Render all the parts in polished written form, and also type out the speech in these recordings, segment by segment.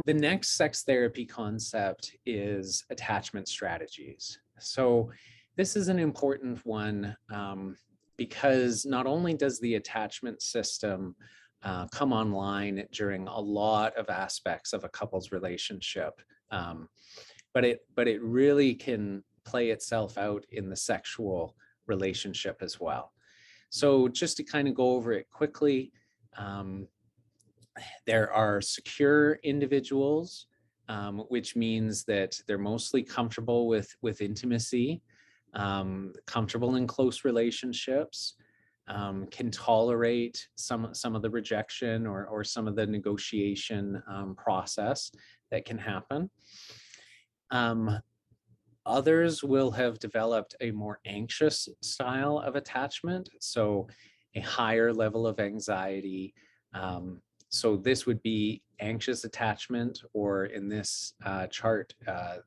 The next sex therapy concept is attachment strategies. So this is an important one because not only does the attachment system come online during a lot of aspects of a couple's relationship, um, but it really can play itself out in the sexual relationship as well. So just to kind of go over it quickly, um, there are secure individuals, which means that they're mostly comfortable with intimacy, comfortable in close relationships, can tolerate some of the rejection or some of the negotiation process that can happen. Others will have developed a more anxious style of attachment, so a higher level of anxiety. So this would be anxious attachment, or in this chart,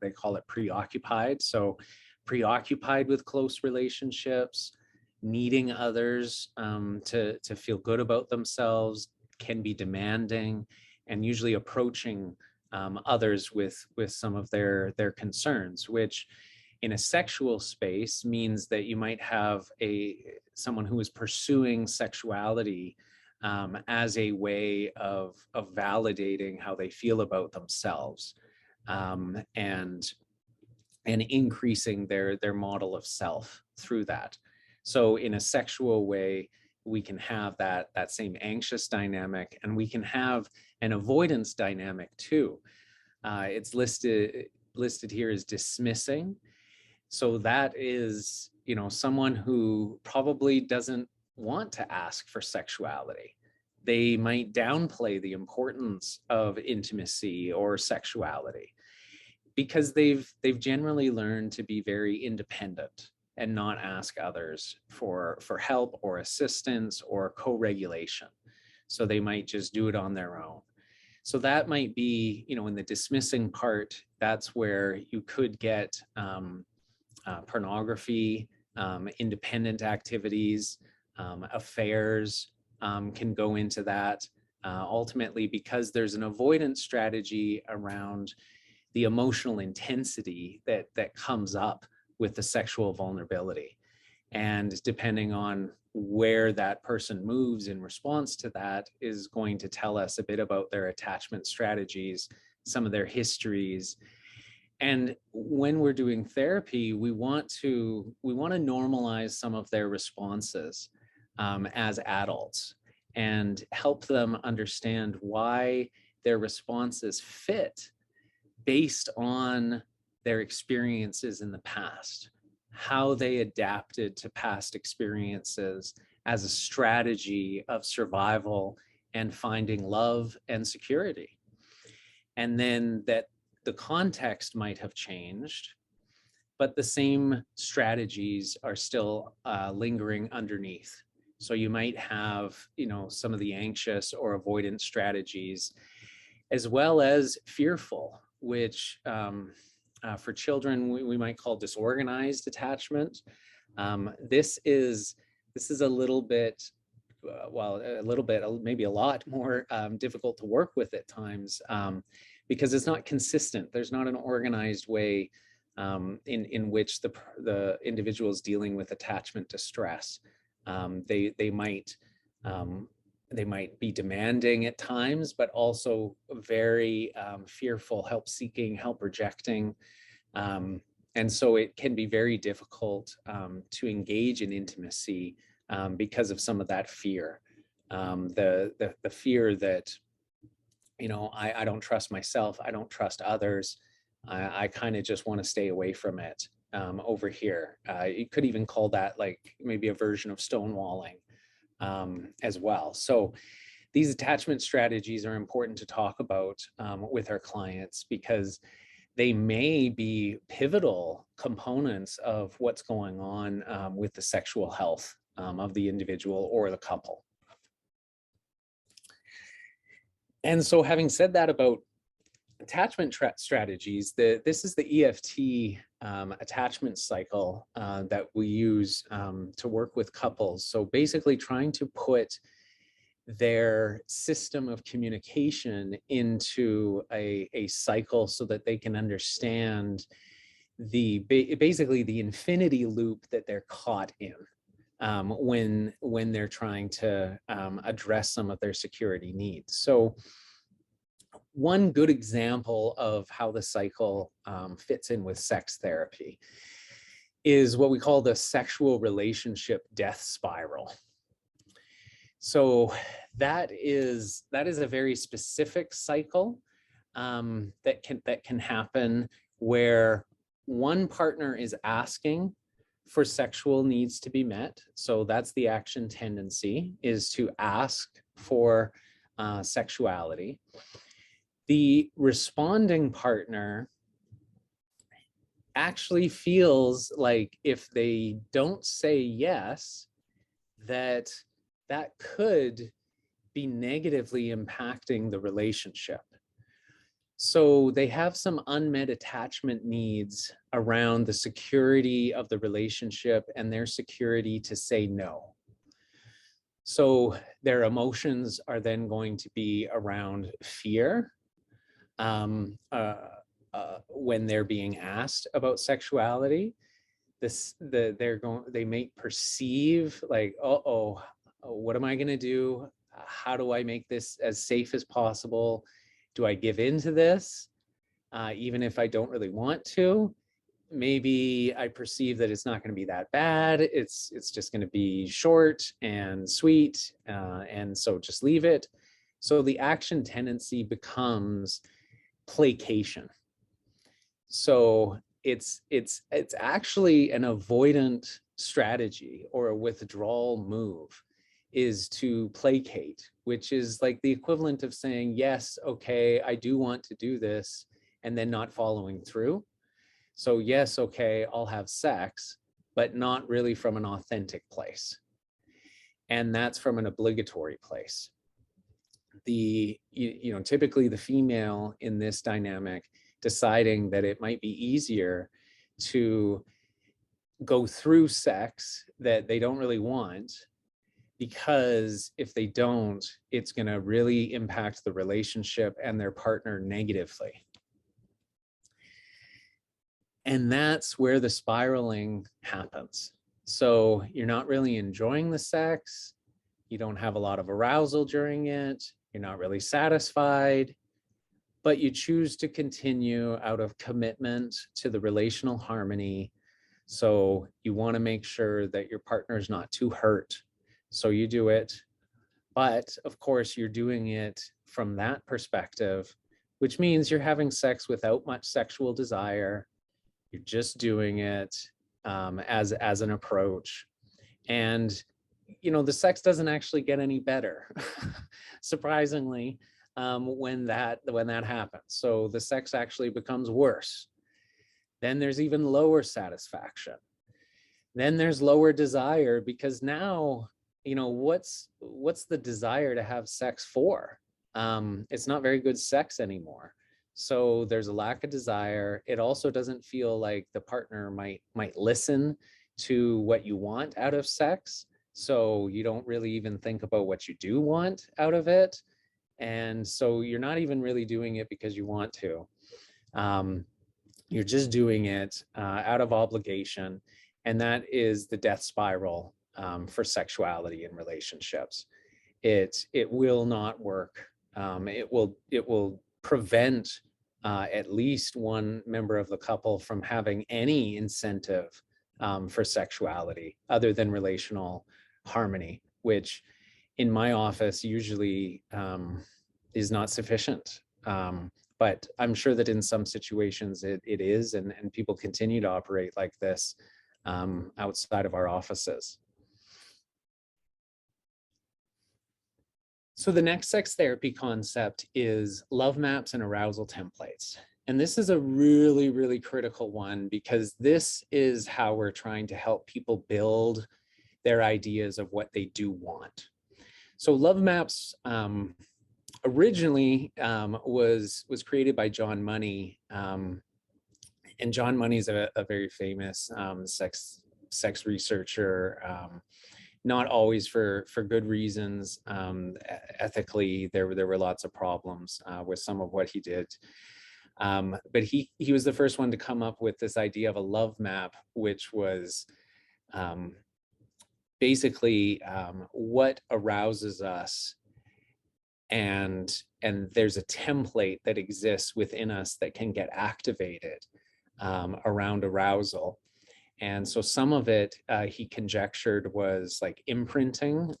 they call it preoccupied. So preoccupied with close relationships, needing others to feel good about themselves, can be demanding, and usually approaching others with some of their concerns, which in a sexual space means that you might have someone who is pursuing sexuality as a way of validating how they feel about themselves, and increasing their model of self through that. So in a sexual way, we can have that same anxious dynamic, and we can have an avoidance dynamic too. It's listed here as dismissing. So that is, someone who probably doesn't want to ask for sexuality. They might downplay the importance of intimacy or sexuality because they've generally learned to be very independent and not ask others for help or assistance or co-regulation. So they might just do it on their own. So that might be, in the dismissing part, that's where you could get pornography, independent activities, affairs can go into that. Ultimately, because there's an avoidance strategy around the emotional intensity that comes up with the sexual vulnerability. And depending on where that person moves in response to that is going to tell us a bit about their attachment strategies, some of their histories. And when we're doing therapy, we want to normalize some of their responses as adults and help them understand why their responses fit based on their experiences in the past, how they adapted to past experiences as a strategy of survival and finding love and security. And then that the context might have changed, but the same strategies are still lingering underneath. So you might have, some of the anxious or avoidant strategies, as well as fearful, which for children we might call disorganized attachment. This is a little bit, maybe a lot more difficult to work with at times, because it's not consistent. There's not an organized way in which the individual is dealing with attachment distress. They might be demanding at times, but also very fearful, help-seeking, help-rejecting. And so it can be very difficult to engage in intimacy because of some of that fear. The fear that, I don't trust myself, I don't trust others, I kind of just want to stay away from it over here. You could even call that like maybe a version of stonewalling as well. So these attachment strategies are important to talk about with our clients because they may be pivotal components of what's going on with the sexual health of the individual or the couple. And so having said that about attachment strategies, this is the EFT attachment cycle that we use to work with couples. So basically trying to put their system of communication into a cycle so that they can understand basically the infinity loop that they're caught in when they're trying to address some of their security needs. So one good example of how the cycle fits in with sex therapy is what we call the sexual relationship death spiral. So that is a very specific cycle that can happen where one partner is asking for sexual needs to be met. So that's the action tendency, is to ask for sexuality. The responding partner actually feels like if they don't say yes, that could be negatively impacting the relationship. So they have some unmet attachment needs around the security of the relationship and their security to say no. So their emotions are then going to be around fear when they're being asked about sexuality. They may perceive like, uh-oh, what am I going to do? How do I make this as safe as possible? Do I give in to this, even if I don't really want to? Maybe I perceive that it's not going to be that bad. It's just going to be short and sweet, and so just leave it. So the action tendency becomes placation. So it's actually an avoidant strategy or a withdrawal move, is to placate, which is like the equivalent of saying, yes, okay, I do want to do this, and then not following through. So yes, okay, I'll have sex, but not really from an authentic place. And that's from an obligatory place. Typically the female in this dynamic deciding that it might be easier to go through sex that they don't really want, because if they don't, it's going to really impact the relationship and their partner negatively. And that's where the spiraling happens. So you're not really enjoying the sex. You don't have a lot of arousal during it. You're not really satisfied, but you choose to continue out of commitment to the relational harmony. So you want to make sure that your partner's not too hurt. So you do it. But of course, you're doing it from that perspective, which means you're having sex without much sexual desire. You're just doing it as an approach. And the sex doesn't actually get any better, surprisingly, when that happens. So the sex actually becomes worse. Then there's even lower satisfaction. Then there's lower desire, because now, what's the desire to have sex for? It's not very good sex anymore. So there's a lack of desire. It also doesn't feel like the partner might listen to what you want out of sex. So you don't really even think about what you do want out of it. And so you're not even really doing it because you want to. You're just doing it out of obligation. And that is the death spiral for sexuality in relationships. It will not work. It will prevent at least one member of the couple from having any incentive for sexuality other than relational harmony, which in my office usually is not sufficient. But I'm sure that in some situations it is, and people continue to operate like this outside of our offices. So the next sex therapy concept is love maps and arousal templates. And this is a really, really critical one, because this is how we're trying to help people build their ideas of what they do want. So love maps originally was created by John Money. And John Money is a very famous sex researcher. not always for good reasons. Ethically, there were lots of problems with some of what he did. But he was the first one to come up with this idea of a love map, which was basically what arouses us, and there's a template that exists within us that can get activated around arousal. And so some of it he conjectured was like imprinting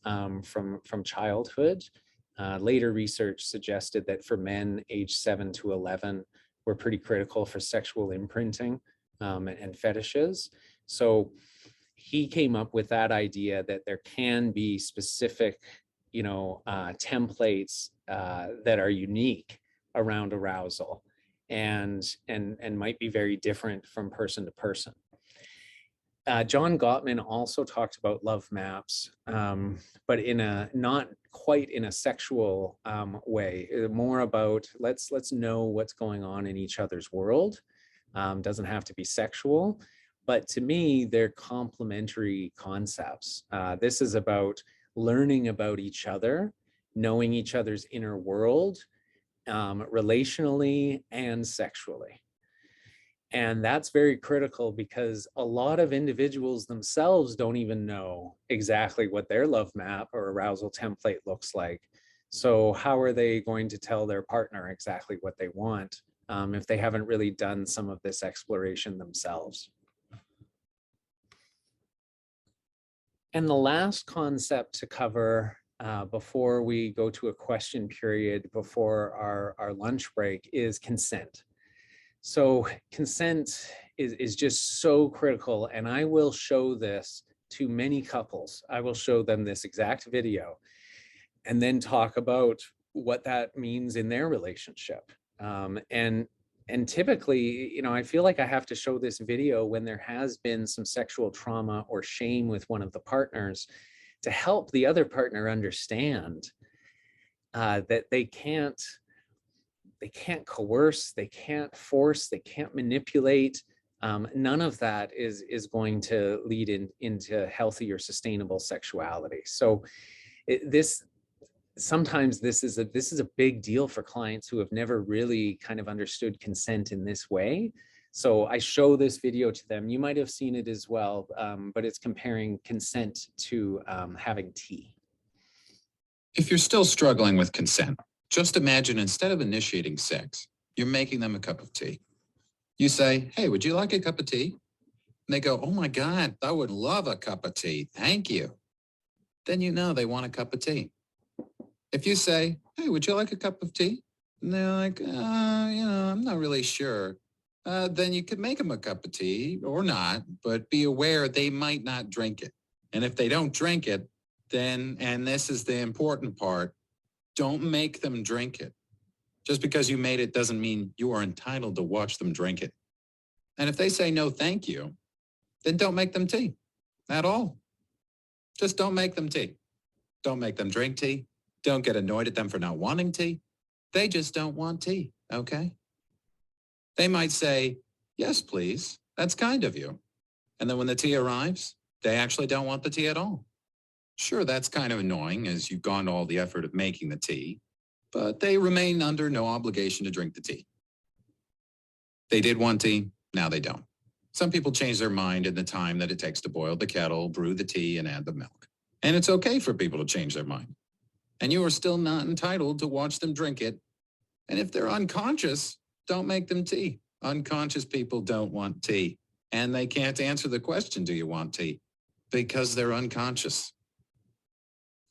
from childhood. Later research suggested that for men age 7 to 11 were pretty critical for sexual imprinting and fetishes. So he came up with that idea that there can be specific, templates that are unique around arousal and might be very different from person to person. John Gottman also talked about love maps, but in a not quite in a sexual way, more about let's know what's going on in each other's world. Doesn't have to be sexual, but to me, they're complementary concepts. This is about learning about each other, knowing each other's inner world, relationally and sexually. And that's very critical because a lot of individuals themselves don't even know exactly what their love map or arousal template looks like. So how are they going to tell their partner exactly what they want if they haven't really done some of this exploration themselves? And the last concept to cover before we go to a question period before our lunch break is consent. So consent is just so critical, and I will show this to many couples. I will show them this exact video and then talk about what that means in their relationship. And typically, I feel like I have to show this video when there has been some sexual trauma or shame with one of the partners to help the other partner understand that they can't coerce, they can't force, they can't manipulate. None of that is going to lead into healthy or sustainable sexuality. So sometimes this is a big deal for clients who have never really kind of understood consent in this way. So I show this video to them. You might have seen it as well, but it's comparing consent to having tea. If you're still struggling with consent, just imagine instead of initiating sex, you're making them a cup of tea. You say, "Hey, would you like a cup of tea?" And they go, "Oh my God, I would love a cup of tea. Thank you." Then you know they want a cup of tea. If you say, "Hey, would you like a cup of tea?" And they're like, I'm not really sure. Then you could make them a cup of tea or not, but be aware they might not drink it. And if they don't drink it, then, and this is the important part, don't make them drink it. Just because you made it doesn't mean you are entitled to watch them drink it. And if they say no, thank you, then don't make them tea at all. Just don't make them tea. Don't make them drink tea. Don't get annoyed at them for not wanting tea. They just don't want tea, okay? They might say, "Yes, please. That's kind of you." And then when the tea arrives, they actually don't want the tea at all. Sure, that's kind of annoying as you've gone to all the effort of making the tea, but they remain under no obligation to drink the tea. They did want tea, now they don't. Some people change their mind in the time that it takes to boil the kettle, brew the tea, and add the milk. And it's okay for people to change their mind. And you are still not entitled to watch them drink it. And if they're unconscious, don't make them tea. Unconscious people don't want tea. And they can't answer the question, "Do you want tea?" Because they're unconscious.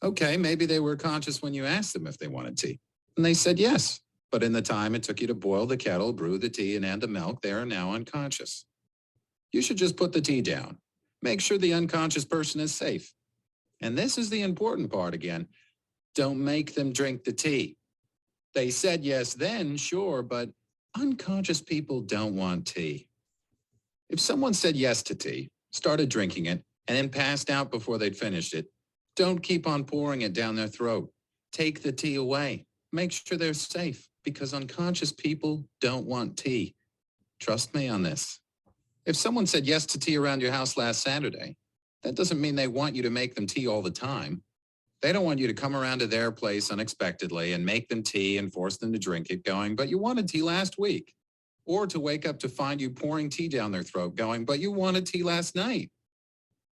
Okay, maybe they were conscious when you asked them if they wanted tea. And they said yes. But in the time it took you to boil the kettle, brew the tea, and add the milk, they are now unconscious. You should just put the tea down. Make sure the unconscious person is safe. And this is the important part again. Don't make them drink the tea. They said yes then, sure, but unconscious people don't want tea. If someone said yes to tea, started drinking it, and then passed out before they'd finished it, don't keep on pouring it down their throat. Take the tea away. Make sure they're safe, because unconscious people don't want tea. Trust me on this. If someone said yes to tea around your house last Saturday, That doesn't mean they want you to make them tea all the time. They don't want you to come around to their place unexpectedly and make them tea and force them to drink it going, but you wanted tea last week. Or to wake up to find you pouring tea down their throat going, but you wanted tea last night.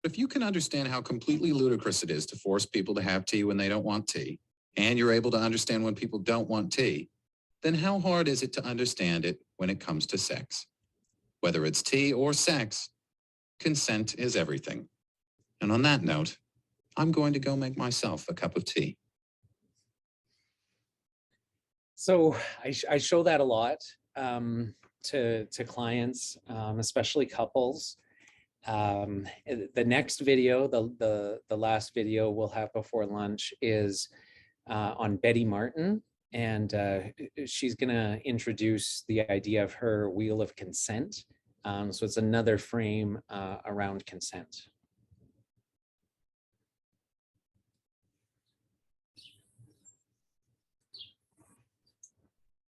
If you can understand how completely ludicrous it is to force people to have tea when they don't want tea, and you're able to understand when people don't want tea, then how hard is it to understand it when it comes to sex? Whether it's tea or sex, consent is everything. And on that note, I'm going to go make myself a cup of tea. So I show that a lot to clients, especially couples. The next video, the last video we'll have before lunch is on Betty Martin, and she's going to introduce the idea of her wheel of consent. So it's another frame around consent.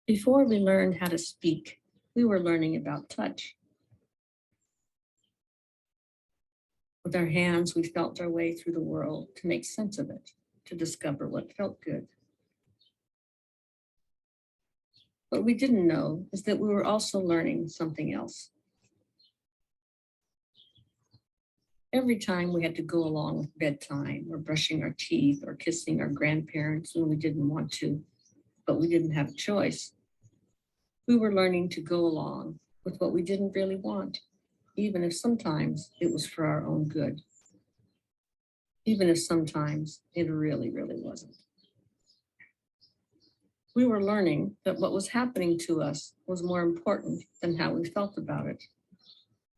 Before we learned how to speak, we were learning about touch. With our hands, we felt our way through the world to make sense of it, to discover what felt good. What we didn't know is that we were also learning something else. Every time we had to go along with bedtime or brushing our teeth or kissing our grandparents when we didn't want to, but we didn't have a choice, we were learning to go along with what we didn't really want, even if sometimes it was for our own good, even if sometimes it really, really wasn't. We were learning that what was happening to us was more important than how we felt about it.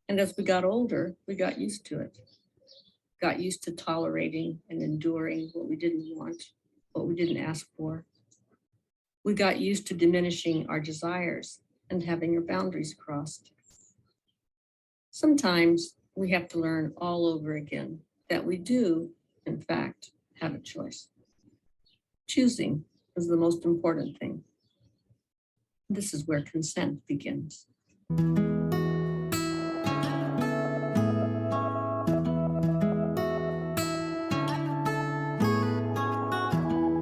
And as we got older, we got used to it, got used to tolerating and enduring what we didn't want, what we didn't ask for. We got used to diminishing our desires and having our boundaries crossed. Sometimes we have to learn all over again that we do, in fact, have a choice. Choosing is the most important thing. This is where consent begins.